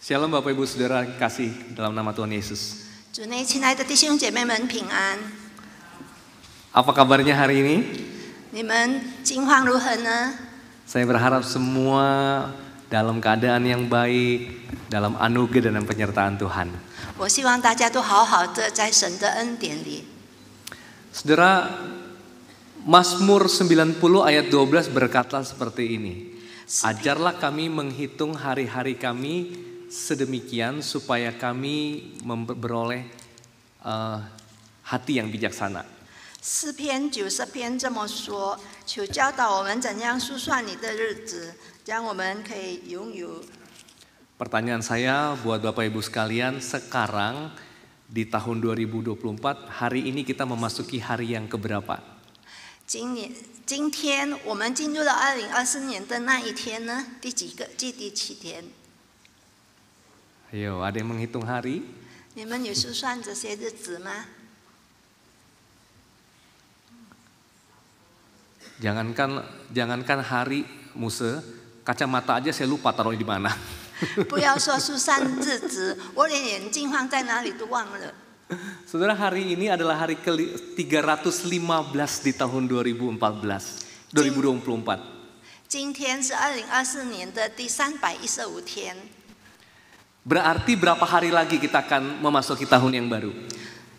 Shalom Bapak Ibu Saudara kasih dalam nama Tuhan Yesus. 主内亲爱的弟兄姐妹们平安， Apa kabarnya hari ini? 你们近况如何呢？ Saya berharap semua dalam keadaan yang baik, dalam anugerah dan penyertaan Tuhan. 我希望大家都好好的在神的恩典里。 Saudara, Mazmur 90 ayat 12 berkata seperti ini. Ajarlah kami menghitung hari-hari kami sedemikian supaya kami beroleh hati yang bijaksana. 诗篇90篇这么说：求教导我们怎样数算你的日子，让我们可以拥有。 Pertanyaan saya buat Bapak Ibu sekalian, sekarang di tahun 2024, hari ini kita memasuki hari yang keberapa? 今天我们进入了2024年的那一天呢？第7天？ Ayo, ada yang menghitung hari? 你们有数算这些日子吗？ Jangankan hari Musa, kacamata aja saya lupa taruh di mana. 不要说数算日子，我连眼镜放在哪里都忘了。 Saudara, hari ini adalah hari ke-315 di tahun 2024. 今天是2024年的第315天。 Berarti berapa hari lagi kita akan memasuki tahun yang baru?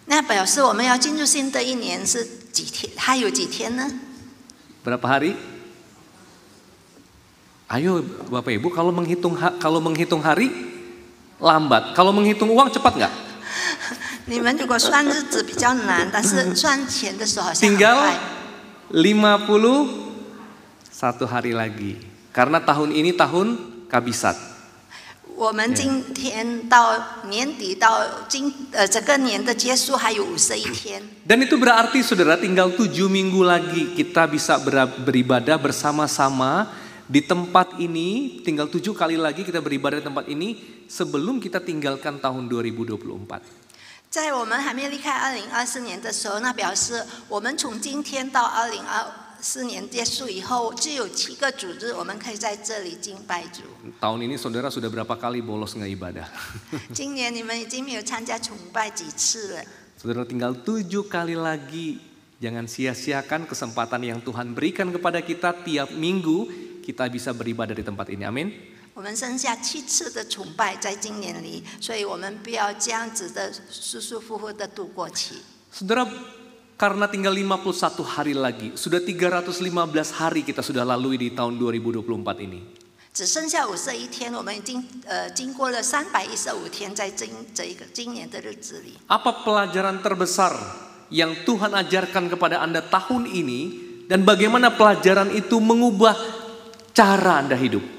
那表示我们要进入新的一年是几天？还有几天呢？ Berapa hari? Ayo Bapak Ibu, kalau menghitung hari lambat, kalau menghitung uang cepat nggak? 你们如果算日子比较难，但是算钱的时候好像很 Tinggal 快。 51 hari lagi, karena tahun ini tahun kabisat. 我们今天到年底到这个年的结束还有51天。 Dan itu berarti saudara tinggal 7 minggu lagi kita bisa beribadah bersama-sama di tempat ini. Tinggal 7 kali lagi kita beribadah di tempat ini sebelum kita tinggalkan tahun 2024. 在我们还没离开2024年的时候，那表示我们从今天到2024年结束以后，只有7个主日，我们可以在这里敬拜主。 Tahun ini saudara sudah berapa kali bolos nggak ibadah? 今年你们已经没有参加崇拜几次了。 Saudara tinggal 7 kali lagi. Jangan sia-siakan kesempatan yang Tuhan berikan kepada kita tiap minggu kita bisa beribadah di tempat ini. Amin. 我们剩下7次的崇拜在今年里，所以我们不要这样子的舒舒服服的度过期。 Saudara, karena tinggal 51 hari lagi, sudah 315 hari kita sudah lalui di tahun 2024 ini. 只剩下51天，我们已经经过了315天，在今年的日子里。 Apa pelajaran terbesar yang Tuhan ajarkan kepada Anda tahun ini dan bagaimana pelajaran itu mengubah cara Anda hidup?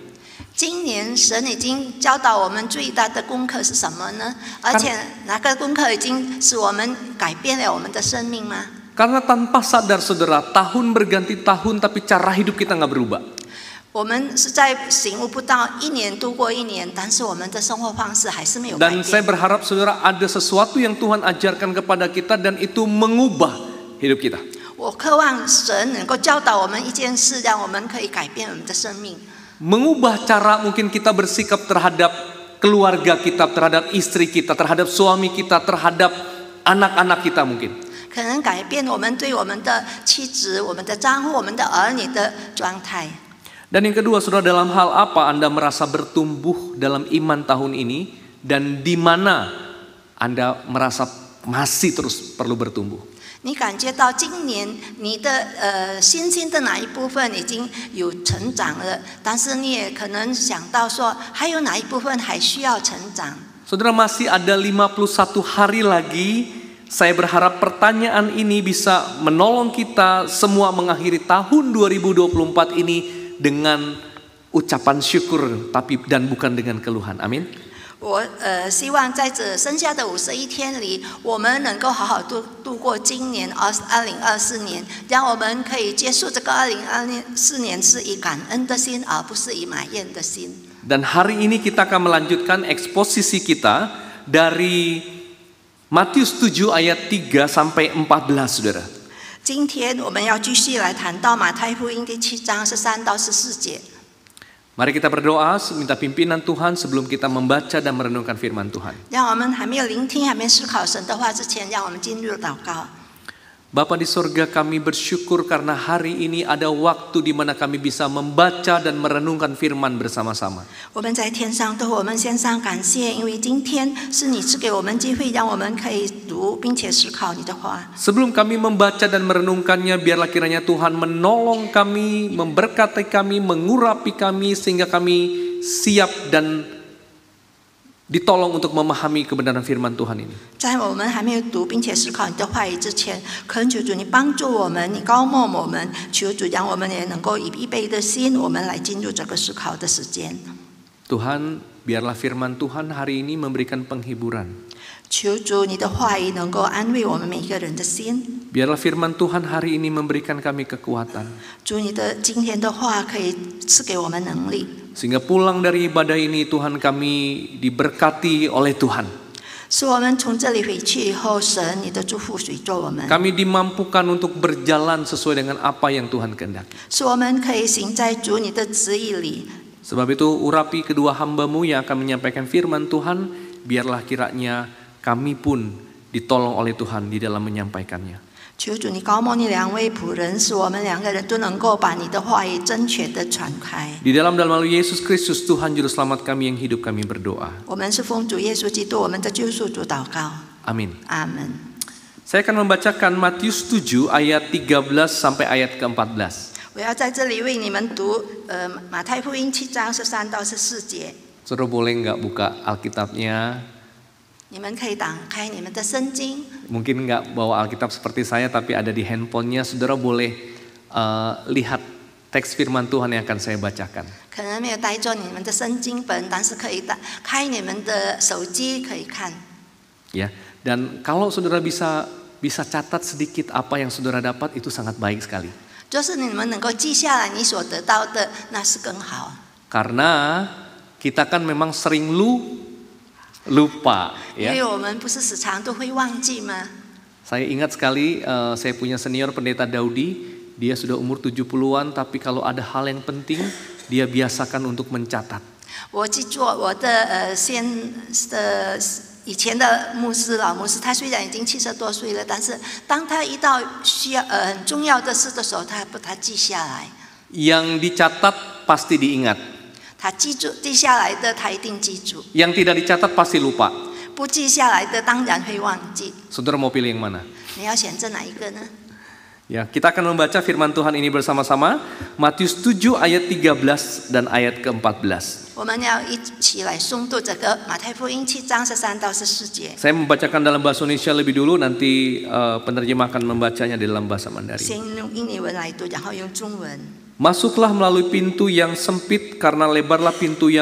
今年神已经教导我们最大的功课是什么呢？而且那个功课已经使我们改变了我们的生命吗？ Karena tanpa sadar saudara, tahun berganti tahun tapi cara hidup kita nggak berubah. 我们是在醒悟不到1年度过1年，但是我们的生活方式还是没有改 Dan saya 变。 berharap saudara ada sesuatu yang Tuhan ajarkan kepada kita dan itu mengubah hidup kita. 我渴望神能够教导我们一件事，让我们可以改变我们的生命。 Mengubah cara mungkin kita bersikap terhadap keluarga kita, terhadap istri kita, terhadap suami kita, terhadap anak-anak kita mungkin. 可能改变我们对我们的妻子、我们的丈夫、我们的儿女的状态。 Dan yang kedua, saudara, dalam hal apa Anda merasa bertumbuh dalam iman tahun ini dan di mana Anda merasa masih terus perlu bertumbuh? 你感觉到今年你的信心的哪一部分已经有成长了，但是你也可能想到说，还有哪一部分还需要成长。 Saudara, masih ada 51 hari lagi. Saya berharap pertanyaan ini bisa menolong kita semua mengakhiri tahun 2024 ini dengan ucapan syukur dan bukan dengan keluhan. Amin. 我希望在这剩下的51天里，我们能够好好度过今年2024年，让我们可以结束这个2024年是以感恩的心，而不是以埋怨的心。 Dan hari ini kita akan melanjutkan eksposisi kita dari Matius 7 ayat 3 sampai 14, saudara. 今天我们要继续来谈到马太福音第7章13到14节。Mari kita berdoa minta pimpinan Tuhan sebelum kita membaca dan merenungkan firman Tuhan. 让我们还没有聆听、还没思考神的话之前，让我们进入祷告。 Bapa di sorga, kami bersyukur karena hari ini ada waktu di mana kami bisa membaca dan merenungkan firman bersama-sama. 我们在天上对我们献上感谢，因为今天是你赐给我们机会，让我们可以读并且思考你的话。 Sebelum kami membaca dan merenungkannya, biarlah kiranya Tuhan menolong kami, memberkati kami, mengurapi kami sehingga kami siap dan ditolong untuk memahami kebenaran firman Tuhan ini. 在我们还没有读并且思考你的话语之前，恳求主你帮助我们，你高牧我们，求主让我们也能够以预备的心，我们来进入这个思考的时间。 Tuhan, biarlah firman Tuhan hari ini memberikan penghiburan. 求主你的话语能够安慰我们每一个人的心。 Biarlah firman Tuhan hari ini memberikan kami kekuatan. 主你的今天的话可以赐给我们能力。 Sehingga pulang dari ibadah ini Tuhan kami diberkati oleh Tuhan. 使我们从这里回去以后，神你的祝福随着我们， Kami dimampukan untuk berjalan sesuai dengan apa yang Tuhan kehendaki. 使我们可以行在主你的旨意里。 Sebab itu urapi kedua hamba-Mu yang akan menyampaikan firman Tuhan, biarlah kiranya kami pun ditolong oleh Tuhan di dalam menyampaikannya. 求主你高牧你两位仆人，使我们两个人都能够把你的话语正确的传开。 Di dalam melalui Yesus Kristus Tuhan Juru Selamat kami yang hidup kami berdoa. 我们是奉主耶稣基督我们的救赎主祷告， Amin. 阿门。 Saya akan membacakan Matius 7 ayat 13 sampai ayat ke-14. 我要在这里为你们读马太福音7章13到14节。 Saudara boleh nggak buka Alkitabnya? 你们可以打开你们的圣经， Mungkin nggak bawa Alkitab seperti saya, tapi ada di handphonenya. Saudara boleh lihat teks firman Tuhan yang akan saya bacakan. 可能没有带着你们的圣经本，但是可以打开你们的手机可以看。 Ya, dan kalau saudara bisa catat sedikit apa yang saudara dapat, itu sangat baik sekali. 就是你们能够记下来你所得到的，那是更好。 Karena kita kan memang sering lupa, 因 ya. 为我们不是时常都会忘记吗？ Saya ingat sekali, saya punya senior pendeta Daudi, dia sudah umur 70-an, tapi kalau ada hal yang penting, dia biasakan untuk mencatat. 我记住我的以前的牧师老牧师，他虽然已经70多岁了，但是当他遇到需要很重要的事的时候，他把它记下来。 Yang dicatat pasti diingat, 他记下来的，他一定记住； yang tidak dicatat pasti lupa. 不记下来的，当然会忘记。 Saudara mau pilih yang mana? 你要选择哪一个呢？ Ya, kita akan membaca firman Tuhan ini bersama-sama. Matius 7 ayat 13 dan ayat ke-14. 我们要一起来诵读这个马太福音7章13到14节。 Saya membacakan dalam bahasa Indonesia lebih dulu, nanti penerjemah akan membacanya di dalam bahasa Mandarin. 先用印尼文来读，然后用中文。 Masuklah melalui pintu yang sempit, karena lebarlah pintu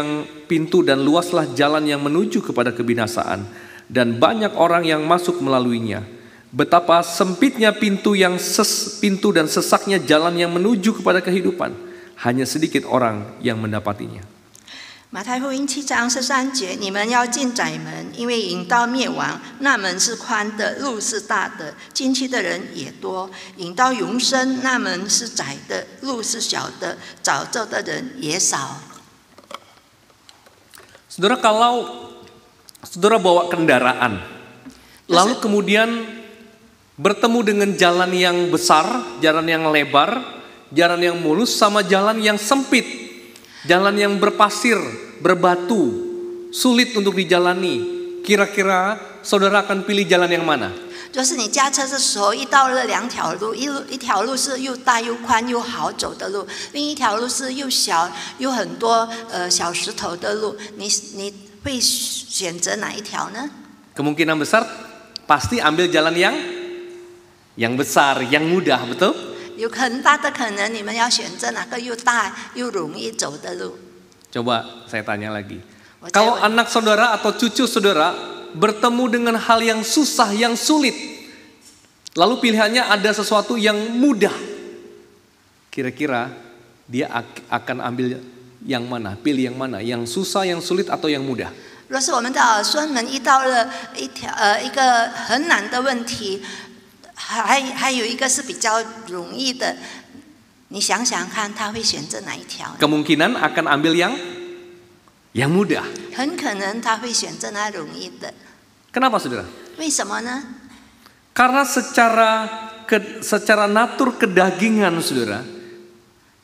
dan luaslah jalan yang menuju kepada kebinasaan, dan banyak orang yang masuk melaluinya. Betapa sempitnya pintu dan sesaknya jalan yang menuju kepada kehidupan, hanya sedikit orang yang mendapatinya. 马太福音7章13节，你们要进窄门，因为引到灭亡，那门是宽的，路是大的，进去的人也多；引到永生，那门是窄的，路是小的，找着的人也少。 Saudara, kalau saudara bawa kendaraan, lalu kemudian bertemu dengan jalan yang besar, jalan yang lebar, jalan yang mulus, sama jalan yang sempit, jalan yang berpasir, berbatu, sulit untuk dijalani. Kira-kira saudara akan pilih jalan yang mana? 就是你驾车的时候遇到了两条路，一条路是又大又宽又好走的路，另一条路是又小又很多小石头的路，你会选择哪一条呢？ Kemungkinan besar pasti ambil jalan yang besar, yang mudah, betul? 有很大的可能你们要选择哪个又大又容易走的路。 Coba saya tanya lagi. Kalau anak saudara atau cucu saudara bertemu dengan hal yang susah, yang sulit, lalu pilihannya ada sesuatu yang mudah, kira-kira dia akan ambil yang mana? Pilih yang mana? Yang susah, yang sulit, atau yang mudah? 若是我们的儿孙们遇到了一个很难的问题，还有一个是比较容易的，你想想看，他会选择哪一条？ Kemungkinan akan ambil yang mudah. 很可能他会选择那容易的。 Kenapa saudara? 为什么呢？ Karena secara natur kedagingan saudara,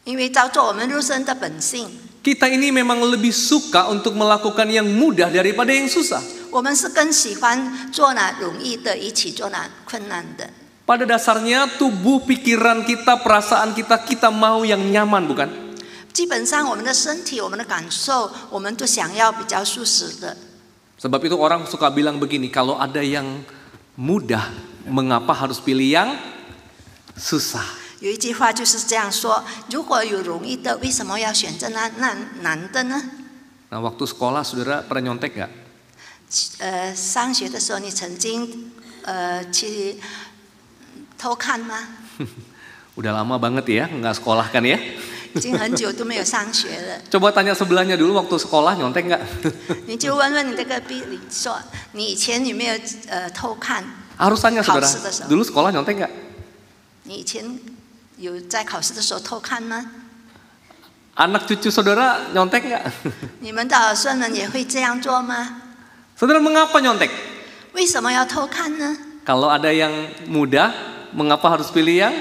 因为照做我们肉身的本性， kita ini memang lebih suka untuk melakukan yang mudah daripada yang susah. 我们是更喜欢做那容易的，一起做那困难的。 Pada dasarnya tubuh, pikiran kita, perasaan kita mau yang nyaman, bukan? 基本上，我们的身体、我们的感受，我们都想要比较舒适的。 Sebab itu orang suka bilang begini, kalau ada yang mudah, mengapa harus pilih yang susah? 有一句话就是这样说：如果有容易的，为什么要选择那难的呢？ Nah, waktu sekolah saudara pernah nyontek nggak? 上学的时候，你曾经去偷看吗？ Udah lama banget ya, nggak sekolah kan ya? 已经很久都没有上学了。 Coba tanya sebelahnya dulu waktu sekolah nyontek nggak? 你就问问你这个壁里说，你以前有没有偷看？ Harus tanya saudara, 考试的时候。 dulu sekolah nyontek nggak? 你以前有在考试的时候偷看吗？ Anak cucu saudara nyontek nggak? 你们的儿孙们也会这样做吗？ Saudara mengapa nyontek? 为什么要偷看呢？ Kalau ada yang mudah, mengapa harus pilih yang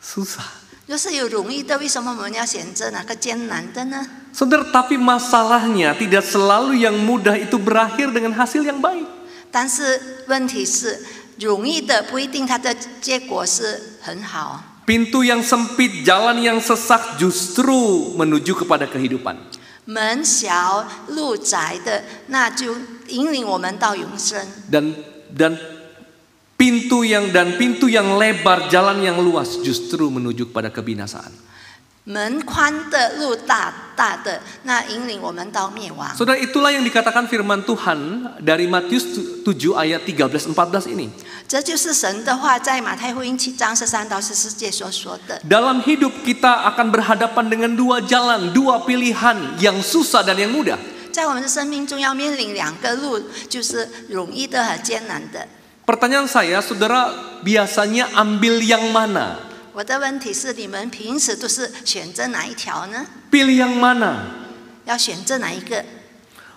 susah? 就是有容易的，为什么我们要选择哪个艰难的呢？ Saudara, tapi masalahnya tidak selalu yang mudah itu berakhir dengan hasil yang baik. 但是问题是，容易的不一定它的结果是很好。 Pintu yang sempit, jalan yang sesak justru menuju kepada kehidupan. 门小路窄的，那就引领我们到永生。 Dan pintu yang lebar, jalan yang luas justru menuju kepada kebinasaan. 门宽的路大的，那引领我们到灭亡。 Saudara, itulah yang dikatakan firman Tuhan dari Matius 7 ayat 13-14 ini. 这就是神的话，在马太福音7章13到14节所说的。 Dalam hidup kita akan berhadapan dengan dua jalan, dua pilihan, yang susah dan yang mudah. 在我们的生命中要面临两个路，就是容易的和艰难的。 Pertanyaan saya, saudara biasanya ambil yang mana? 我的问题是，你们平时都是选择哪一条呢？ Pilih yang mana? 要选择哪一个？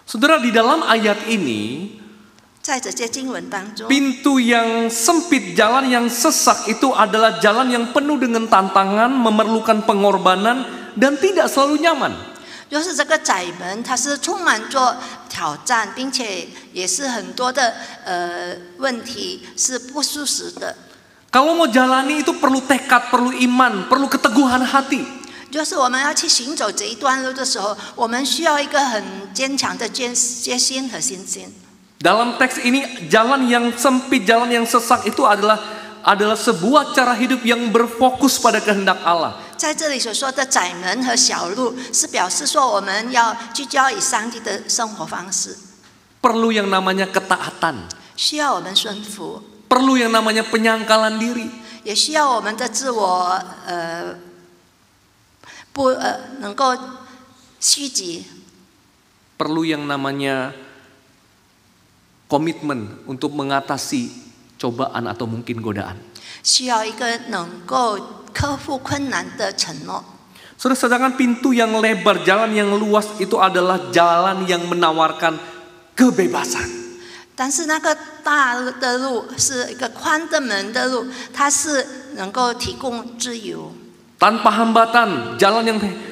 Saudara, di dalam ayat ini, 在这些经文当中， pintu yang sempit, jalan yang sesak itu adalah jalan yang penuh dengan tantangan, memerlukan pengorbanan, dan tidak selalu nyaman. 就是这个窄门，它是充满着挑战，并且也是很多的问题是不舒适的。 Kalau mau jalani itu perlu tekad, perlu iman, perlu keteguhan hati. 就是我们要去行走这一段路的时候，我们需要一个很坚强的决心和信心。 Dalam teks ini, jalan yang sempit, jalan yang sesak itu adalah sebuah cara hidup yang berfokus pada kehendak Allah. 在这里所说的窄门和小路，是表示说我们要聚焦以上帝的生活方式， Perlu yang namanya ketaatan, 需要我们顺服， perlu yang namanya penyangkalan diri, 也需要我们的自我不能够虚己， perlu yang namanya komitmen untuk mengatasi cobaan atau mungkin godaan. 需要一个能够克服困难的承诺。 Saudara, sedangkan pintu yang lebar, jalan yang luas itu adalah jalan yang menawarkan kebebasan. 但是那个大的路是一个宽的门的路，它是能够提供自由， Tanpa hambatan, jalan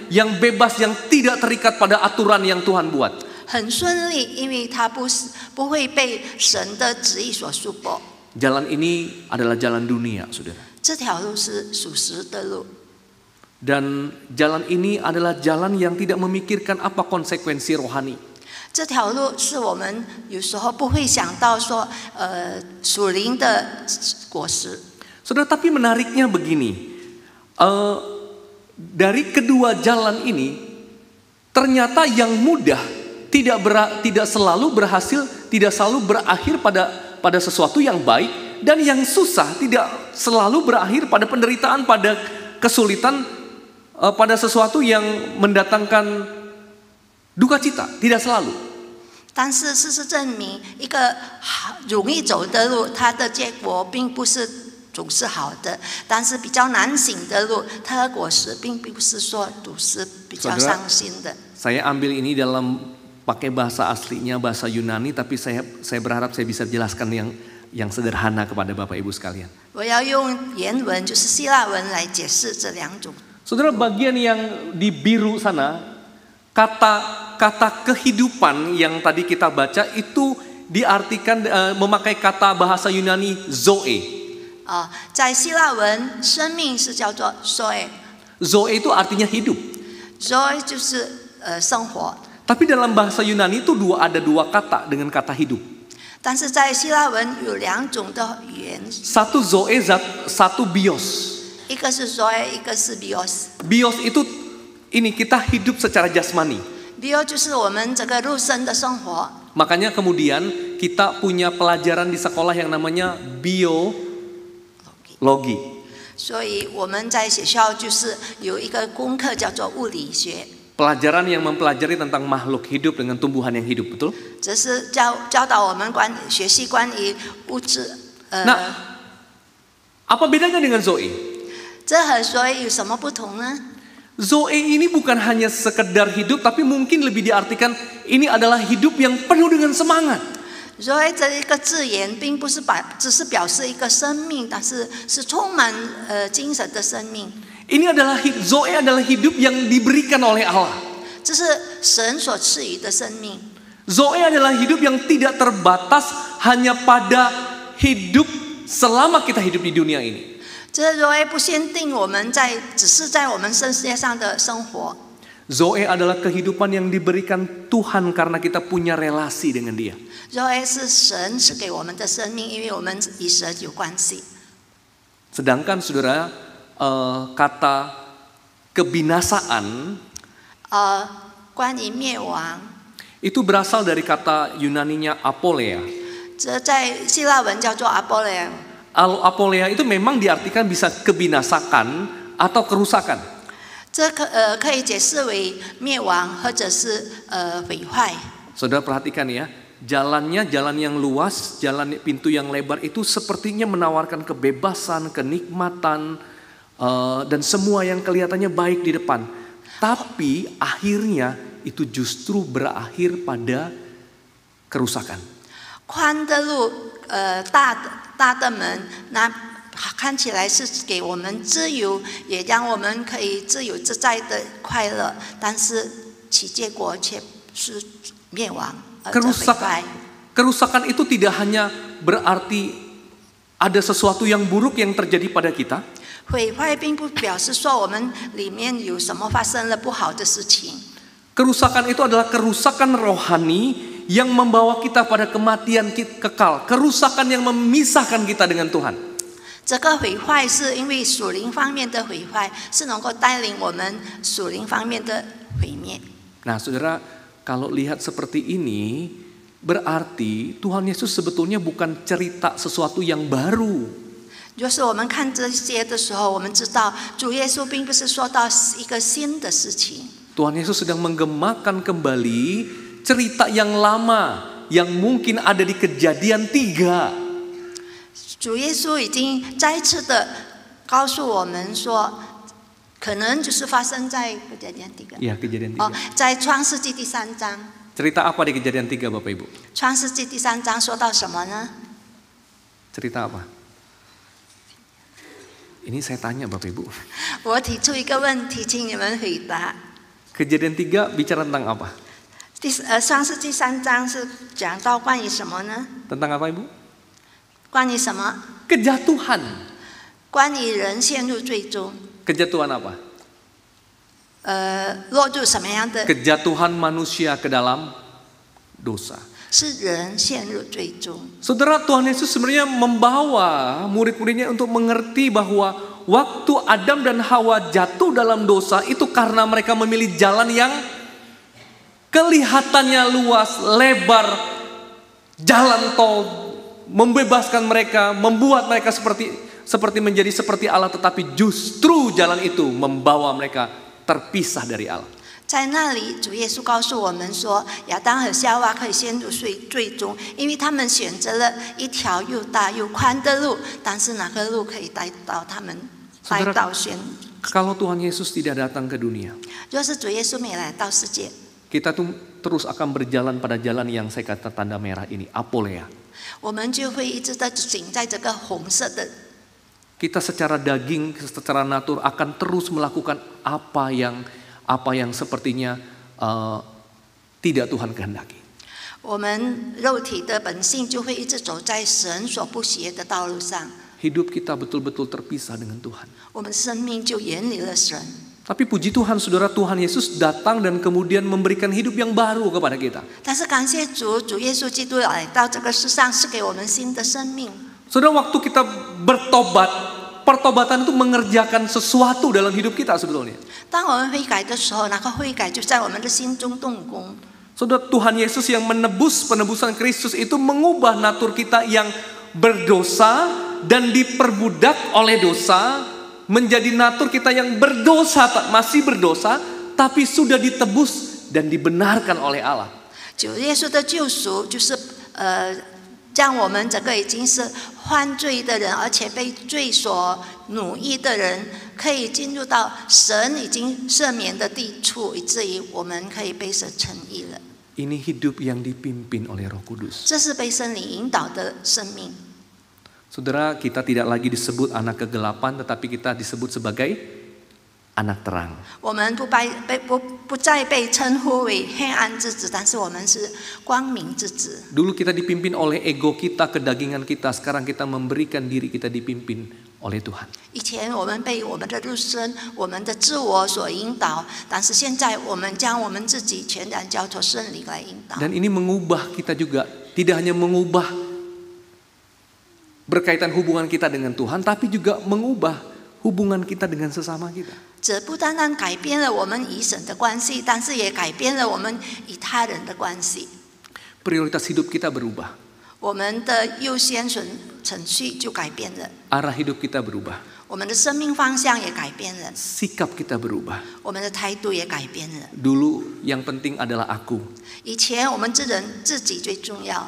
yang bebas, yang tidak terikat pada aturan yang Tuhan buat. 很顺利，因为它不会被神的旨意所束缚。 Jalan ini adalah jalan dunia, saudara. 这条路是属实的路， Dan jalan ini adalah jalan yang tidak memikirkan apa konsekuensi rohani. 这条路是我们有时候不会想到说，属灵的果实。 Saudara, tapi menariknya begini, dari kedua jalan ini, ternyata yang mudah tidak selalu berhasil, tidak selalu berakhir pada sesuatu yang baik, dan yang susah tidak selalu berakhir pada penderitaan, pada kesulitan, pada sesuatu yang mendatangkan duka cita, tidak selalu. 但是事实证明，一个容易走的路，它的结果并不是总是好的，但是比较难行的路，它的果实并不是说都是比较伤心的。 Saya ambil ini dalam pakai bahasa aslinya, bahasa Yunani, tapi saya berharap saya bisa jelaskan yang sederhana kepada Bapak Ibu sekalian. 我要用原文，就是希腊文来解释这两种。 Saudara, bagian yang di biru sana, kata kehidupan yang tadi kita baca itu diartikan memakai kata bahasa Yunani zoe. 在希腊文，生命是叫做 zoe。zoe itu artinya hidup. zoe 就是生活。 Tapi dalam bahasa Yunani itu ada dua kata dengan kata hidup. 但是在希腊文有两种的语言。Satu zoe, satu bios. 一个是 zoe， 一个是 bios。 Bios itu ini kita hidup secara jasmani. bios 就是我们这个肉身的生活。 Makanya kemudian kita punya pelajaran di sekolah yang namanya biologi. 所以我们在学校就是有一个功课叫做物理学。 Pelajaran yang mempelajari tentang makhluk hidup dengan tumbuhan yang hidup, betul? 这是教导我们学习关于物质。Nah, apa bedanya dengan zoe? 这和 zoe 有什么不同呢？ Zoe ini bukan hanya sekedar hidup, tapi mungkin lebih diartikan ini adalah hidup yang penuh dengan semangat. zoe 这一个字眼并不是只是表示一个生命，但是是充满精神的生命。 Ini adalah zoe adalah hidup yang diberikan oleh Allah. 这是神所赐予的生命。 Zoe adalah hidup yang tidak terbatas hanya pada hidup selama kita hidup di dunia ini. 这 zoe 不限定我们只是在我们世界上的生活。 Zoe adalah kehidupan yang diberikan Tuhan karena kita punya relasi dengan Dia. zoe 是神赐给我们的生命，因为我们与神有关系。 Sedangkan saudara, kata kebinasaan 关于灭亡， itu berasal dari kata Yunaninya apolea. 这在希腊文叫做 apolea。 Apolea itu memang diartikan bisa kebinasakan atau kerusakan. 这可以解释为灭亡或者是毁坏。 Saudara perhatikan ya, jalan yang luas, pintu yang lebar itu sepertinya menawarkan kebebasan, kenikmatan, dan semua yang kelihatannya baik di depan. Tapi akhirnya itu justru berakhir pada kerusakan. 宽的路，大的门，那看起来是给我们自由，也让我们可以自由自在的快乐，但是其结果却是灭亡，毁坏。 Kerusakan itu tidak hanya berarti ada sesuatu yang buruk yang terjadi pada kita. 毁坏并不表示说我们里面有什么发生了不好的事情。 Kerusakan itu adalah kerusakan rohani yang membawa kita pada kematian kekal. Kerusakan yang memisahkan kita dengan Tuhan. 这个毁坏是因为属灵方面的毁坏，是能够带领我们属灵方面的毁灭。 Nah, saudara, kalau lihat seperti ini, berarti Tuhan Yesus sebetulnya bukan cerita sesuatu yang baru. 就是我们看这些的时候，我们知道主耶稣并不是说到一个新的事情。 Tuhan Yesus sedang menggemakan kembali cerita yang lama yang mungkin ada di Kejadian 3. 主耶稣已经再次的告诉我们说，可能就是发生在Kejadian 3。 Ya, Kejadian 3. 在创世纪第3章。 Cerita apa di Kejadian 3, Bapak Ibu? 创世纪第3章说到什么呢？ Cerita apa? Ini saya tanya Bapak Ibu. 我提出一个问题，请你们回答。 Kejadian 3 bicara tentang apa? 创世纪3章是讲到关于什么呢？ Tentang apa Ibu? 关于什么？ Kejatuhan. 关于人陷入最终。 Kejatuhan apa? 落入什么样的？ Kejatuhan manusia ke dalam dosa. 是人陷入最终。 Saudara, Tuhan Yesus sebenarnya membawa murid-muridnya untuk mengerti bahwa waktu Adam dan Hawa jatuh dalam dosa itu karena mereka memilih jalan yang kelihatannya luas, lebar, jalan tol, membebaskan mereka, membuat mereka seperti menjadi seperti Allah, tetapi justru jalan itu membawa mereka terpisah dari Allah. 在那里，主耶稣告诉我们说，亚当和夏娃可以陷入最终，因为他们选择了一条又大又宽的路，但是哪个路可以带到他们带到选？ Kalau Tuhan Yesus tidak datang ke dunia, 若是主耶稣没来到世界， kita tuh terus akan berjalan pada jalan yang saya kata tanda merah ini, apolea. 我们就会一直在行在这个红色的。 Kita secara daging, secara natur akan terus melakukan apa yang sepertinya tidak Tuhan kehendaki. 我们肉体的本性就会一直走在神所不喜悦的道路上， Hidup kita betul-betul terpisah dengan Tuhan. 我们生命就远离了神。 Tapi puji Tuhan, saudara, Tuhan Yesus datang dan kemudian memberikan hidup yang baru kepada kita. 但是感谢主，主耶稣基督来到这个世上，是给我们新的生命。 Saudara, waktu kita bertobat, pertobatan itu mengerjakan sesuatu dalam hidup kita sebetulnya. 当我们悔改的时候，那个悔改就在我们的心中动工。 Saudara, Tuhan Yesus yang menebus, penebusan Kristus itu mengubah natur kita yang berdosa dan diperbudak oleh dosa menjadi natur kita yang berdosa, masih berdosa, tapi sudah ditebus dan dibenarkan oleh Allah. 主耶稣的救赎就是让我们整个已经是犯罪的人，而且被罪所奴役的人，可以进入到神已经赦免的地处，以至于我们可以被神称义了。 Ini hidup yang dipimpin oleh Roh Kudus. 这是被圣灵引导的生命。 Saudara, kita tidak lagi disebut anak kegelapan, tetapi kita disebut sebagai anak terang. 我们不再被称呼为黑暗之子，但是我们是光明之子。 Dulu kita dipimpin oleh ego kita, kedagingan kita. Sekarang kita memberikan diri kita dipimpin oleh Tuhan. 以前我们被我们的肉身、我们的自我所引导，但是现在我们将我们自己全然交托圣灵来引导。 Dan ini mengubah kita juga, tidak hanya mengubah berkaitan hubungan kita dengan Tuhan, tapi juga mengubah hubungan kita dengan sesama kita. 这不单单改变了我们与神的关系，但是也改变了我们与他人的关系。 Prioritas hidup kita berubah. 我们的优先程序就改变了， Arah hidup kita berubah. 我们的生命方向也改变了， Sikap kita berubah. 我们的态度也改变了。 Dulu yang penting adalah aku. 以前我们自己最重要，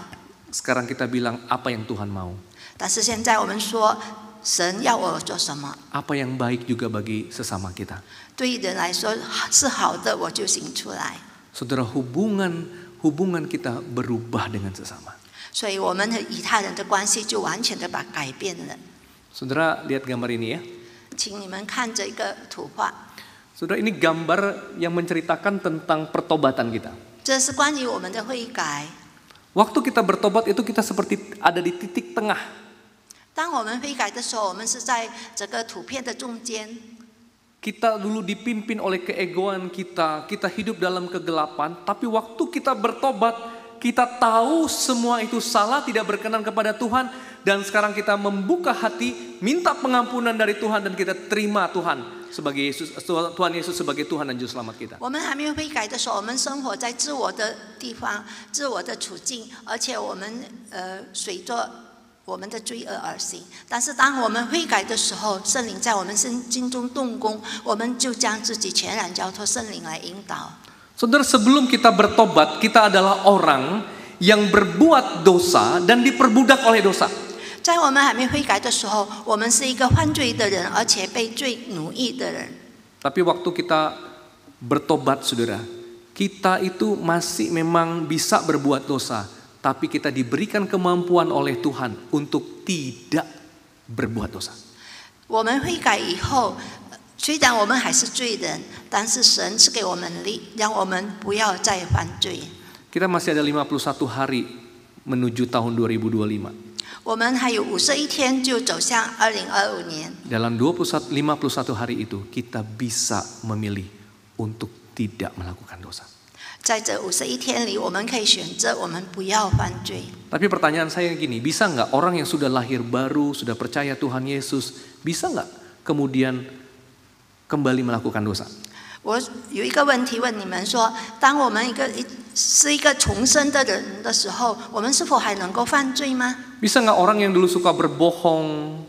Sekarang kita bilang apa yang Tuhan mau. 但是现在我们说，神要我做什么， Apa yang baik juga bagi sesama kita. 对人来说是好的，我就行出来。 Saudara, hubungan kita berubah dengan sesama. 所以我们与他人的关系就完全的改变了。 Saudara, lihat gambar ini ya. 请你们看这个图画， Saudara, ini gambar yang menceritakan tentang pertobatan kita. 这是关于我们的悔改。 Waktu kita bertobat itu kita seperti ada di titik tengah. 当我们悔改的时候，我们是在这个图片的中间。 Kita dulu dipimpin oleh keegoan kita, kita hidup dalam kegelapan, tapi waktu kita bertobat, kita tahu semua itu salah, tidak berkenan kepada Tuhan, dan sekarang kita membuka hati, minta pengampunan dari Tuhan, dan kita terima Tuhan sebagai Tuhan Yesus sebagai Tuhan dan Juru Selamat kita. 我们还没有悔改的时候，我们生活在自我的地方、自我的处境，而且我们随着我们的罪恶而行。但是当我们悔改的时候，圣灵在我们心中动工，我们就将自己全然交托圣灵来引导。 Saudara, sebelum kita bertobat, kita adalah orang yang berbuat dosa dan diperbudak oleh dosa. 在我们还没悔改的时候，我们是一个犯罪的人，而且被罪奴役的人。 Tapi waktu kita bertobat, saudara, kita itu masih memang bisa berbuat dosa, tapi kita diberikan kemampuan oleh Tuhan untuk tidak berbuat dosa. 我们悔改以后，虽然我们还是罪人，但是神是给我们力，让我们不要再犯罪。 Kita masih ada 51 hari menuju tahun 2025. 我们还有51天就走向2025年。 Dalam 51 hari itu kita bisa memilih untuk tidak melakukan dosa. 在这51天里，我们可以选择我们不要犯罪。 Tapi pertanyaan saya gini, bisa nggak orang yang sudah lahir baru, sudah percaya Tuhan Yesus, bisa nggak kemudian kembali melakukan dosa? 我有一个问题问你们说，当我们是一个重生的人的时候，我们是否还能够犯罪吗？ Bisa nggak orang yang dulu suka berbohong,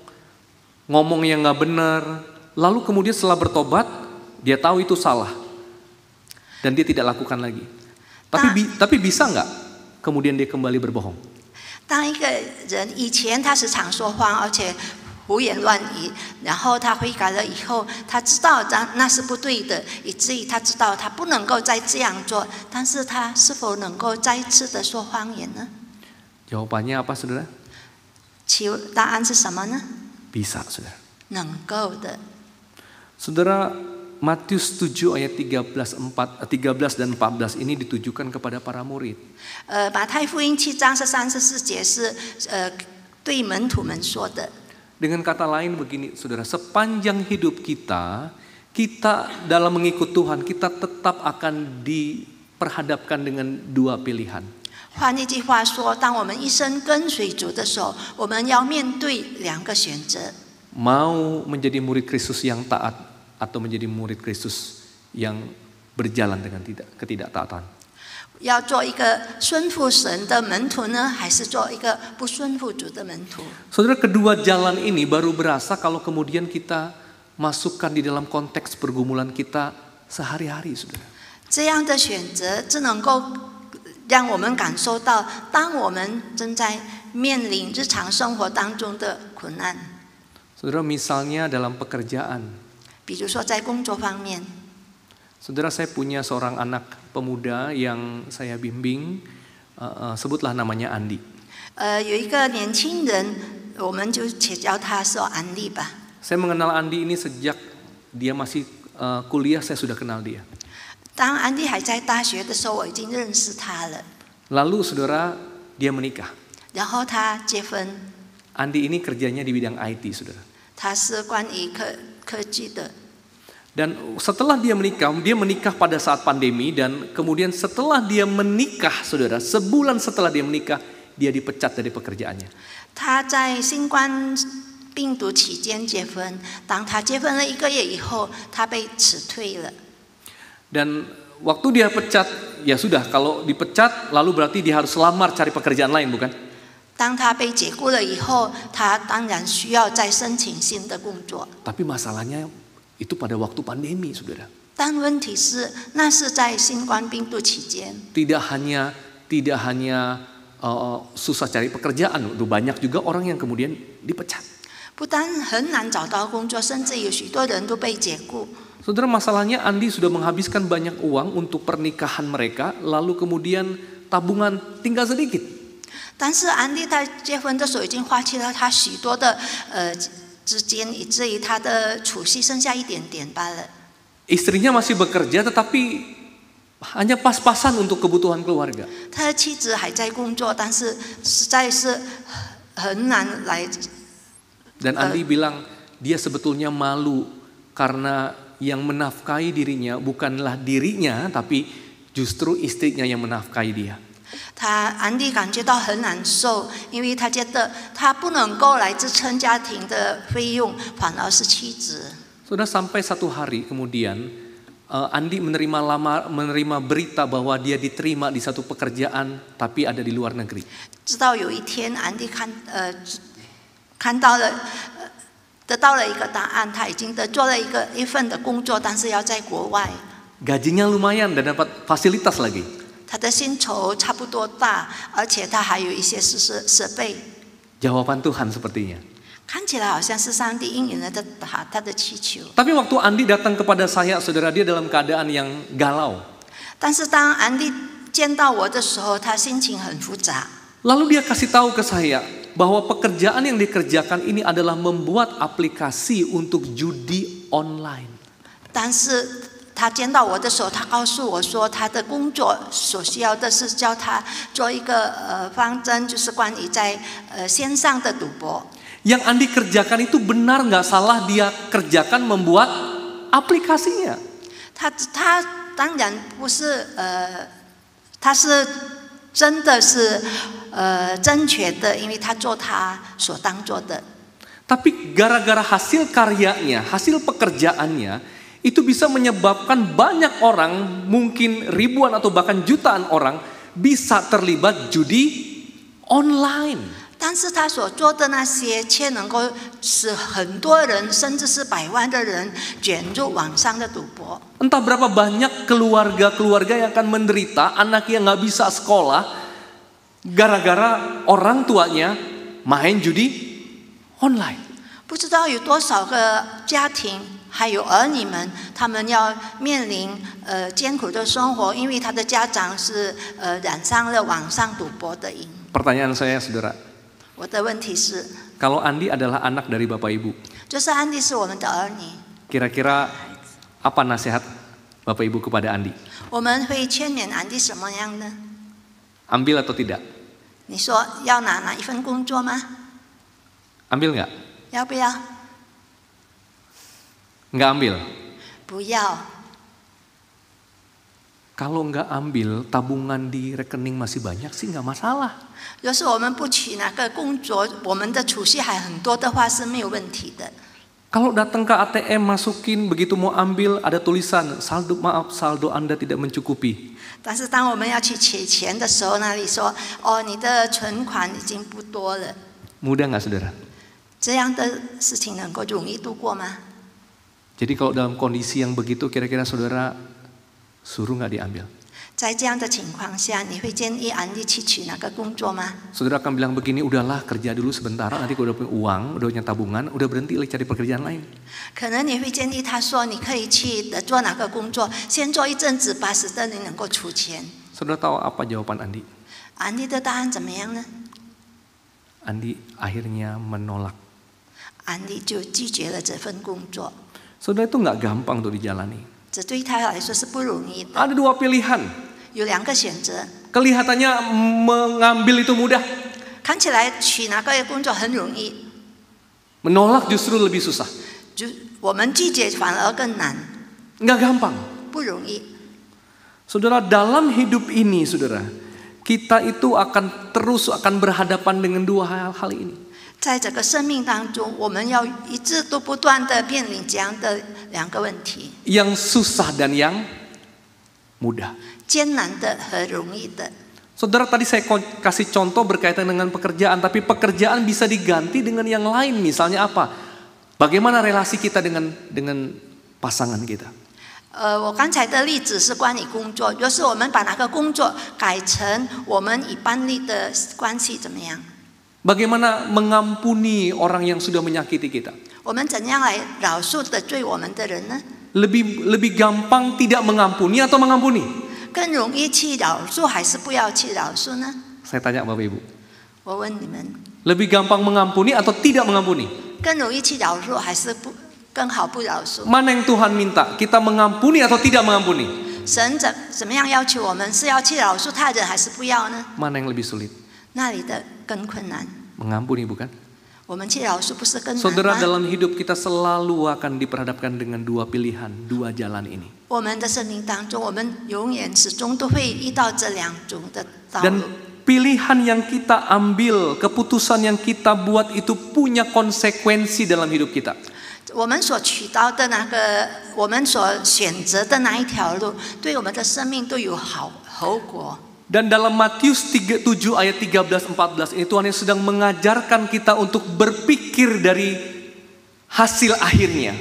ngomong yang nggak benar, lalu kemudian setelah bertobat, dia tahu itu salah. dan dia tidak lakukan lagi. Tapi bisa nggak kemudian dia kembali berbohong? 当一个人以前他是常说谎，而且胡言乱语，然后他悔改了以后，他知道那是不对的，以至于他知道他不能够再这样做，但是他是否能够再一次的说谎言呢？ Jawabannya apa, saudara? 答案是什么呢？ Bisa, saudara. 能够的。 Saudara, Matius 7 ayat 13 dan 14 ini ditujukan kepada para murid. 马太福音7章34节是对门徒们说的。 Dengan kata lain begini, saudara, sepanjang hidup kita dalam mengikut Tuhan, kita tetap akan diperhadapkan dengan dua pilihan. 换一句话说，当我们一生跟随主的时候，我们要面对两个选择。 Mau menjadi murid Kristus yang taat atau menjadi murid Kristus yang berjalan dengan ketidaktaatan. 要做一个顺服神的门徒呢，还是做一个不顺服主的门徒？ Saudara, kedua jalan ini baru berasa kalau kemudian kita masukkan di dalam konteks pergumulan kita sehari-hari, saudara. 这样的选择只能够让我们感受到，当我们正在面临日常生活当中的困难。 Saudara, misalnya dalam pekerjaan. 比如说在工作方面。 Saudara, saya punya seorang anak pemuda yang saya bimbing, sebutlah namanya Andi. 有一个年轻人，我们就且叫他说安利吧。 Saya mengenal Andi ini sejak dia masih kuliah, saya sudah kenal dia. 当安迪还在大学的时候，我已经认识他了。 Lalu saudara, dia menikah. 然后他结婚。 Andi ini kerjanya di bidang IT, saudara. 他是关于科技的。 Dan setelah dia menikah pada saat pandemi, dan kemudian setelah dia menikah, saudara, sebulan setelah dia menikah, dia dipecat dari pekerjaannya. 他在新冠病毒期间结婚，当他结婚了1个月以后，他被辞退了。 Dan waktu dia pecat, ya sudah, kalau dipecat lalu berarti dia harus lamar cari pekerjaan lain, bukan? 当他被解雇了以后，他当然需要再申请新的工作。 Tapi masalahnya itu pada waktu pandemi, saudara. 但问题是，那是在新冠病毒期间。 Tidak hanya susah cari pekerjaan, banyak juga orang yang kemudian dipecat. 不但很难找到工作，甚至有许多人都被解雇。 Saudara, masalahnya Andi sudah menghabiskan banyak uang untuk pernikahan mereka, lalu kemudian tabungan tinggal sedikit. 但是安迪他结婚的时候已经花去了他许多的资金，以至于他的储蓄剩下一点点罢了。 Istrinya masih bekerja, tetapi hanya pas-pasan untuk kebutuhan keluarga. 他的妻子还在工作，但是实在是很难来。 Dan Andi bilang dia sebetulnya malu karena yang menafkahi dirinya bukanlah dirinya, tapi justru istrinya yang menafkahi dia. 安迪感觉到很难受，因为他觉得他不能够来支撑家庭的费用，反而是妻子。 Sudah sampai satu hari kemudian Andi menerima berita bahwa dia diterima di satu pekerjaan, tapi ada di luar negeri. 直到有一天，安迪看到了。 得到了一个答案，他已经做了一份的工作，但是要在国外。 Gajinya lumayan dan dapat fasilitas lagi. 他的薪酬差不多大，而且他还有一些设备。 Jawaban Tuhan sepertinya. 看起来好像是上帝应允了他的祈求。 Tapi waktu Andi datang kepada saya, saudara, dia dalam keadaan yang galau. 但是当安迪见到我的时候，他心情很复杂。 Lalu dia kasih tahu ke saya bahwa pekerjaan yang dikerjakan ini adalah membuat aplikasi untuk judi online. 但是他见到我的时候，他告诉我说，他的工作所需要的是教他做一个方针，就是关于在线上的赌博。 Yang Andi kerjakan itu benar nggak salah dia kerjakan membuat aplikasinya. 他当然不是他是真的是正确的，因为他做他所当做的。 Tapi gara-gara hasil karyanya, hasil pekerjaannya, itu bisa menyebabkan banyak orang, mungkin ribuan atau bahkan jutaan orang bisa terlibat judi online. 但是他所做的那些，却能够使很多人，甚至是百万的人卷入网上的赌博。 Entah berapa banyak keluarga-keluarga yang akan menderita, anaknya nggak bisa sekolah, gara-gara orang tuanya main judi online. 不知道有多少个家庭还有儿女们，他们要面临艰苦的生活，因为他的家长是染上了网上赌博的瘾。 Pertanyaan saya, saudara, 我的问题是， kalau Andi adalah anak dari Bapak Ibu, 就是安迪是我们的儿女， kira-kira apa nasihat Bapak Ibu kepada Andi? 我们会劝勉安迪什么样呢？ Ambil atau tidak? 你说要拿哪一份工作吗？ Ambil nggak? 要不要？ Nggak ambil. 不要。 Kalau nggak ambil, tabungan di rekening masih banyak sih nggak masalah. 要是我们不取那个工作，我们的储蓄还很多的话是没有问题的。 Kalau datang ke ATM masukin, begitu mau ambil ada tulisan saldo, maaf saldo Anda tidak mencukupi. 但是当我们要去取钱的时候，那里说哦，你的存款已经不多了。 Mudah nggak saudara? 这样的事情能够容易度过吗？ Jadi kalau dalam kondisi yang begitu, kira-kira saudara suruh nggak diambil? 在这样的情况下，你会建议安迪去取那个工作吗？ Saudara akan bilang begini, udahlah kerja dulu sebentar, nanti kalau udah punya uang, udah punya tabungan, udah berhenti cari pekerjaan lain. 可能你会建议他说，你可以去做哪个工作，先做一阵子，把使得你能够出钱。 Saudara tahu apa jawaban Andi? 安迪的答案怎么样呢？ Andi akhirnya menolak. 安迪就拒绝了这份工作。 Saudara itu nggak gampang untuk dijalani. 这对他来说是不容易的。 Ada dua pilihan. 有两个选择， Kelihatannya mengambil itu mudah, 看起来取哪个工作很容易， menolak justru lebih susah. 就我们拒绝反而更难， Nggak gampang. 不容易。 Saudara, dalam hidup ini, saudara, kita itu akan terus akan berhadapan dengan dua hal ini. 在这个生命当中，我们要一直都不断的面临这样的两个问题： Yang susah dan yang mudah. 艰难的和容易的。 Saudara, tadi saya kasih contoh berkaitan dengan pekerjaan, tapi pekerjaan bisa diganti dengan yang lain. Misalnya apa? Bagaimana relasi kita dengan pasangan kita? 我刚才的例子是关于工作，就是我们把那个工作改成我们与伴侣的关系怎么样？ Bagaimana mengampuni orang yang sudah menyakiti kita? 我们怎样来饶恕得罪我们的人呢？ Lebih gampang tidak mengampuni atau mengampuni? 更容易去饶恕还是不要去饶恕呢？ Saya tanya Bapak Ibu. 我问你们， Lebih gampang mengampuni atau tidak mengampuni? 更容易去饶恕还是不更好不饶恕？ Mana yang Tuhan minta? Kita mengampuni atau tidak mengampuni? 神怎么样要求我们？是要去饶恕他人还是不要呢？ Mana yang lebih sulit? 那里的更困难。 Mengampuni bukan? 我们去饶恕不是更难 Saudara, 吗？ dalam hidup kita selalu akan diperhadapkan dengan dua pilihan, dua jalan ini. 我们的生命当中，我们永远始终都会遇到这两种的道 Dan 路。 pilihan yang kita ambil, keputusan yang kita buat itu punya konsekuensi dalam hidup kita. 我们所取到的那个，我们所选择的那一条路，对我们的生命都有后果。 Dan dalam Matius 7 ayat 13-14 ini Tuhan yang sedang mengajarkan kita untuk berpikir dari hasil akhirnya.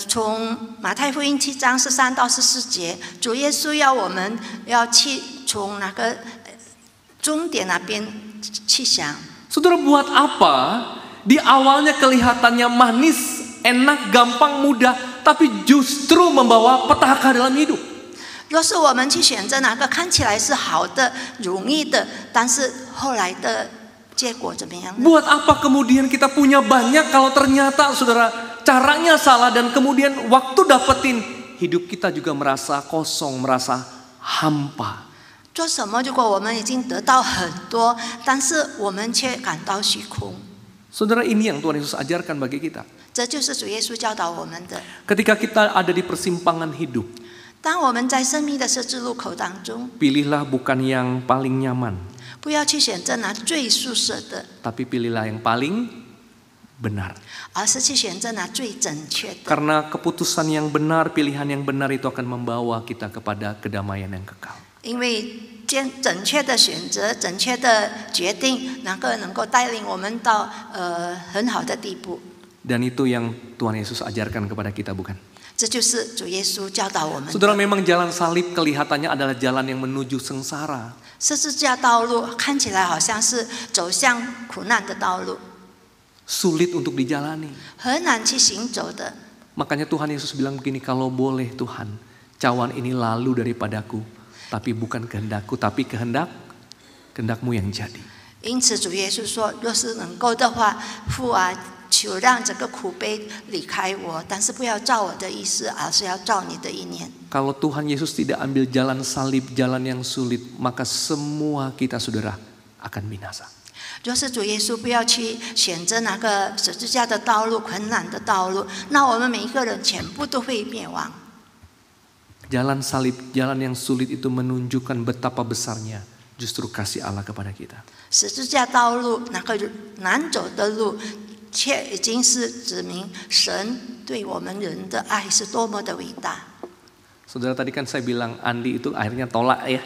从马太福音7章13到14节，主耶稣要我们要去从那个终点那边去想。 Saudara, buat apa di awalnya kelihatannya manis, enak, gampang, mudah, tapi justru membawa petaka dalam hidup? 若是我们去选择哪个看起来是好的、容易的，但是后来的结果怎么样呢？ Buat apa kemudian kita punya banyak kalau ternyata saudara caranya salah dan kemudian waktu dapetin hidup kita juga merasa kosong, merasa hampa. 做什么？如果我们已经得到很多，但是我们却感到虚空， Saudara, ini yang Tuhan Yesus ajarkan bagi kita. 这就是主耶稣教导我们的。 Ketika kita ada di persimpangan hidup, 当我们在生命的十字路口当中， pilihlah bukan yang paling nyaman, 不要去选择那最舒适的， tapi pilihlah yang paling benar. 而是去选择那最正确的。 Karena keputusan yang benar, pilihan yang benar itu akan membawa kita kepada kedamaian yang kekal. 因为正确的选择、正确的决定，能够带领我们到很好的地步。 Dan itu yang Tuhan Yesus ajarkan kepada kita, bukan? 这就是主耶稣教导我们的。 Saudara, memang jalan salib kelihatannya adalah jalan yang menuju sengsara. 十字架道路看起来好像是走向苦难的道路， Sulit untuk dijalani. 很难去行走的。 Makanya Tuhan Yesus bilang begini, kalau boleh Tuhan, cawan ini lalu daripadaku, tapi bukan kehendakku, tapi kehendakmu yang jadi. 因此主耶稣说，若是能够的话，父啊，求让这个苦杯离开我，但是不要照我的意思，而是要照你的意念。 Kalau Tuhan Yesus tidak ambil jalan salib, jalan yang sulit, maka semua kita saudara akan binasa. 若是主耶稣不要去选择那个十字架的道路、困难的道路，那我们每一个人全部都会灭亡。 Jalan salib, jalan yang sulit itu menunjukkan betapa besarnya justru kasih Allah kepada kita. 十字架道路那个难走的路，却已经是指明神对我们人的爱是多么的伟大。 Saudara, tadi kan saya bilang Andi itu akhirnya tolak ya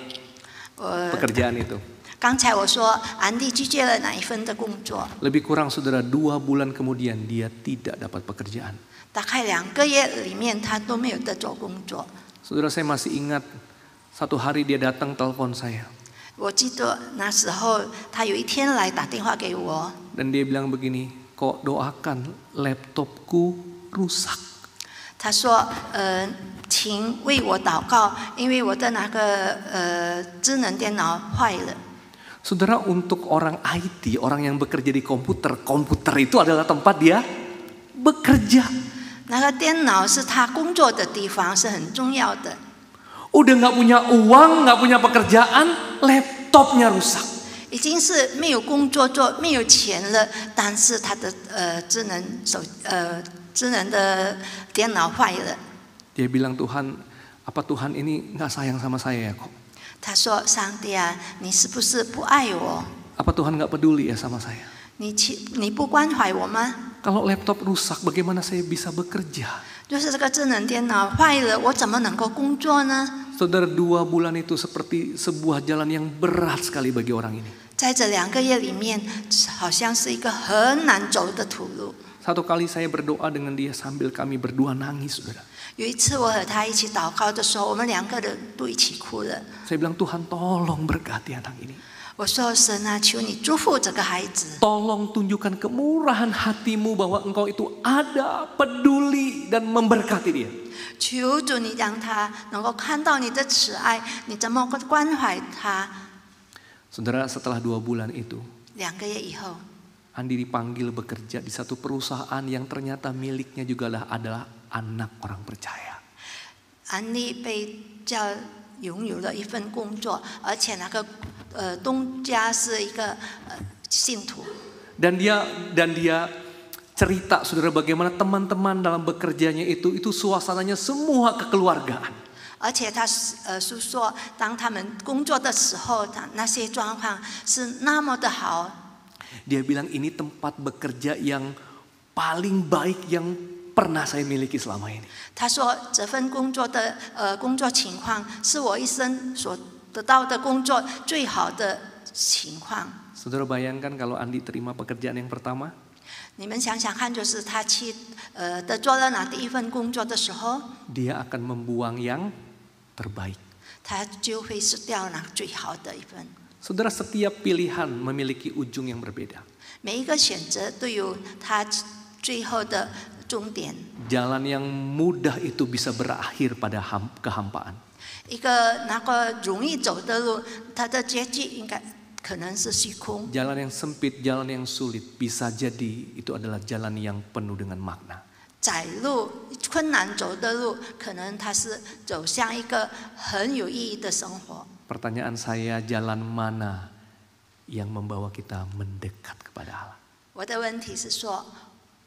pekerjaan itu. 刚才我说安迪拒绝了哪一份的工作， Lebih kurang saudara 2 bulan kemudian dia tidak dapat pekerjaan. 大概2个月里面他都没有得做工作。 Saudara, saya masih ingat satu hari dia datang telepon saya. 我记得那时候他有一天来打电话给我， Dan dia bilang begini, kok doakan laptopku rusak. 他说请为我祷告，因为我的那个智能电脑坏了。 Saudara, untuk orang IT, orang yang bekerja di komputer, komputer itu adalah tempat dia bekerja. 那个电脑是他工作的地方，是很重要的。 Udah nggak punya uang, nggak punya pekerjaan, laptopnya rusak. 已经是没有工作做，没有钱了，但是他的智能的电脑坏了。 Dia bilang, Tuhan, apa Tuhan ini nggak sayang sama saya ya kok? 他说：“上帝啊，你是不是不爱我？ Apa Tuhan nggak peduli ya sama saya? 你不关怀我吗？ Kalau laptop rusak, bagaimana saya bisa bekerja?” 就是这个智能电脑坏了，我怎么能够工作呢？ Saudara, 2 bulan itu seperti sebuah jalan yang berat sekali bagi orang ini. 在这2个月里面，好像是一个很难走的土路。 Satu kali saya berdoa dengan dia sambil kami berdua nangis, saudara. 有一次我和他一起祷告的时候，我们2个人都一起哭了。 Saya bilang, Tuhan tolong berkati anak ini. 我说：“神啊，求你祝福这个孩子。 Tolong tunjukkan kemurahan hatimu bahwa engkau itu ada, peduli dan memberkati dia. 求主你让他能够看到你的慈爱，你怎么关怀他。” Saudara, setelah 2 bulan itu, 2个月以后， Andi dipanggil bekerja di satu perusahaan yang ternyata miliknya juga adalah anak orang percaya. 安利被叫拥有了一份工作，而且那个东家是一个信徒。 Dan dia cerita, saudara, bagaimana teman-teman dalam bekerjanya itu suasananya semua kekeluargaan. 而且他诉说，当他们工作的时候，那些状况是那么的好。 Dia bilang ini tempat bekerja yang paling baik yang pernah saya miliki selama ini. 他说这份工作的工作情况是我一生所得到的工作最好的情况。 Saudara, bayangkan kalau Andi terima pekerjaan yang pertama. 你们想想看，就是他去做了那第一份工作的时候， Dia akan membuang yang terbaik. 他就会失掉那最好的一份。 Saudara, setiap pilihan memiliki ujung yang berbeda. 每一个选择都有它最后的终点。 Jalan yang mudah itu bisa berakhir pada kehampaan. 一个那个容易走的路，它的结局应该可能是虚空。 Jalan yang sempit, jalan yang sulit bisa jadi itu adalah jalan yang penuh dengan makna. 窄路、困难走的路，可能它是走向一个很有意义的生活。 Pertanyaan saya, jalan mana yang membawa kita mendekat kepada Allah? 我的问题是说，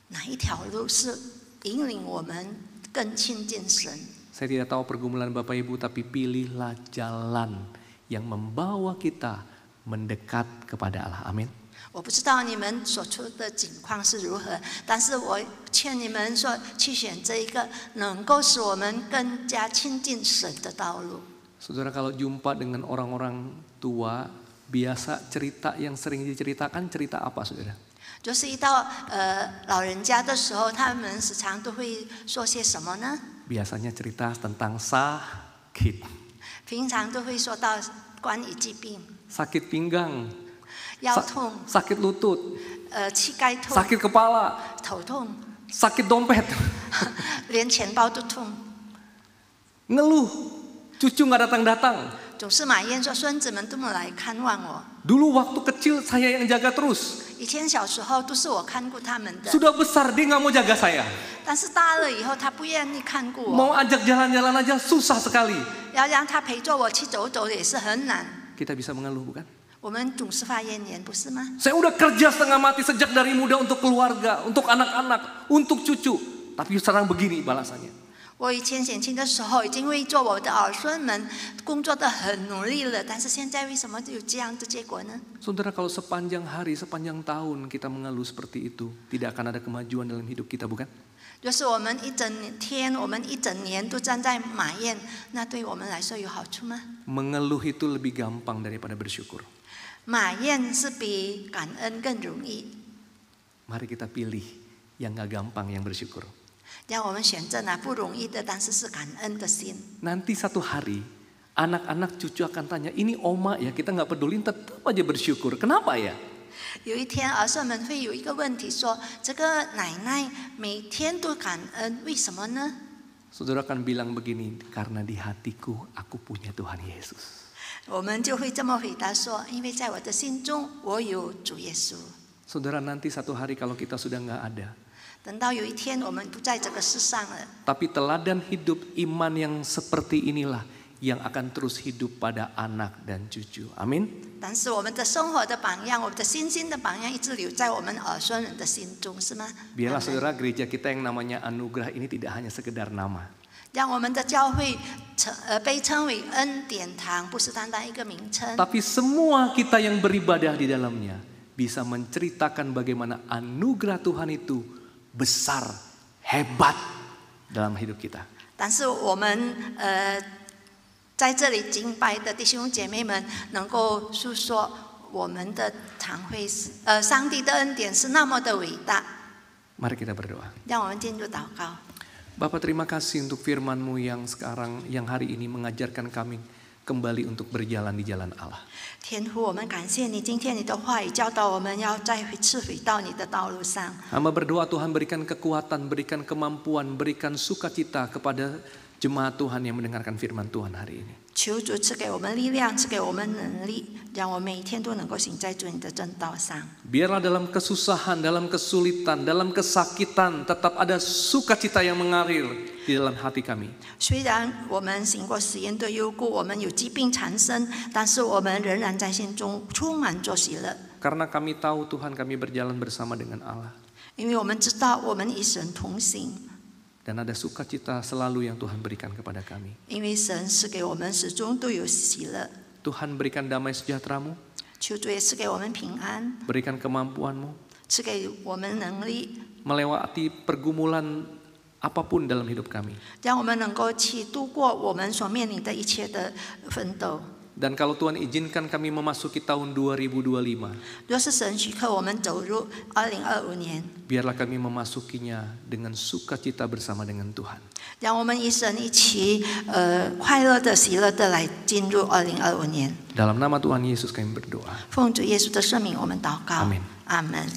哪一条路是引领我们更亲近神？ Saya tidak tahu pergumulan Bapak Ibu, tapi pilihlah jalan yang membawa kita mendekat kepada Allah. Amin. 我不知道你们所处的境况是如何，但是我劝你们说，去选择一个能够使我们更加亲近神的道路。Saudara kalau jumpa dengan orang-orang tua, biasa cerita yang sering diceritakan cerita apa, saudara? 就是一到老人家的时候，他们时常都会说些什么呢？ Biasanya cerita tentang sakit. 平常都会说到关于疾病， Sakit pinggang, 腰痛、 sakit lutut, 膝盖痛、 sakit kepala, 头痛， sakit dompet. 连钱包都痛。 Ngeluh, cucu nggak datang-datang. 总是埋怨说孙子们都没来看望我。 Dulu waktu kecil saya yang jaga terus. 以前小时候都是我看顾他们的， Sudah besar dia nggak mau jaga saya. 但是大了以后他不愿意看顾我， Mau ajak jalan-jalan aja susah sekali. 要让他陪着我去走走也是很难。 Kita bisa mengeluh bukan? 我们总是发怨言，不是吗？ Saya udah kerja setengah mati sejak dari muda untuk keluarga, untuk anak-anak, untuk cucu. Tapi sekarang begini balasannya. 我以前年轻的时候已经为做我的儿孙们工作得很努力了，但是现在为什么有这样的结果呢？ Saudara, kalau sepanjang hari, sepanjang tahun kita mengeluh seperti itu, tidak akan ada kemajuan dalam hidup kita, bukan? 就是我们一整天，我们一整年都站在埋怨，那对我们来说有好处吗？ Mengeluh itu lebih gampang daripada bersyukur. 埋怨是比感恩更容易。 Mari kita pilih yang gak gampang, yang bersyukur. 让我们选择那不容易的，但是是感恩的心。 Nanti satu hari, anak-anak cucu akan tanya, ini oma ya, kita gak pedulin, tetap aja bersyukur. Kenapa ya? 有一天，儿孙们会有一个问题说：“这个奶奶每天都感恩，为什么呢？” Saudara akan bilang begini, karena di hatiku aku punya Tuhan Yesus. 我们就会这么回答说：“因为在我的心中，我有主耶稣。” Saudara, nanti satu hari kalau kita sudah gak ada, 等到有一天我们不在这个世上了， tapi teladan hidup iman yang seperti inilah yang akan terus hidup pada anak dan cucu. Amin. 但是我们的生活的榜样，我们的信心的榜样，一直留在我们儿孙人的心中，是吗？ Biarlah saudara, gereja kita yang namanya anugerah ini tidak hanya sekedar nama. 让我们的教会被称为恩典堂，不是单单一个名称。 Tapi semua kita yang beribadah di dalamnya bisa menceritakan bagaimana anugerah Tuhan itu besar, hebat dalam hidup kita. 但是我们在这里敬拜的弟兄姐妹们，能够诉说我们的堂会是上帝的恩典是那么的伟大。 Mari kita berdoa. 让我们进入祷告。 Bapa, terima kasih untuk firman-Mu yang hari ini mengajarkan kami kembali untuk berjalan di jalan Allah. 天父，我们感谢你，今天你的话语教导我们要再次回到你的道路上。 Hamba berdoa Tuhan berikan kekuatan, berikan kemampuan, berikan sukacita kepada jemaat Tuhan yang mendengarkan firman Tuhan hari ini. 求主赐给我们力量，赐给我们能力，让我每一天都能够行在主你的正道上。 Biarlah dalam kesusahan, dalam kesulitan, dalam kesakitan tetap ada sukacita yang mengalir di dalam hati kami. 虽然我们行过死荫的幽谷，我们有疾病缠身，但是我们仍然在心中充满着喜乐， Karena kami tahu Tuhan kami berjalan bersama dengan Allah. 因为我们知道我们与神同行， Dan ada sukacita selalu yang Tuhan berikan kepada kami. 因为神是给我们始终都有喜乐。 Tuhan berikan damai sejahtera-Mu, 求主也赐给我们平安， berikan kemampuan-Mu 赐给我们能力， melewati pergumulan apapun dalam hidup kami. 让我们能够去度过我们所面临的一切的奋斗。 Dan kalau Tuhan izinkan kami memasuki tahun 2025, 若是神许可我们走入2025年， biarlah kami memasukinya dengan sukacita bersama dengan Tuhan. 让我们与神一起快乐的、喜乐的来进入2025年。 Dalam nama Tuhan Yesus kami berdoa. 奉主耶稣的圣名，我们祷告。 Amin. 阿门。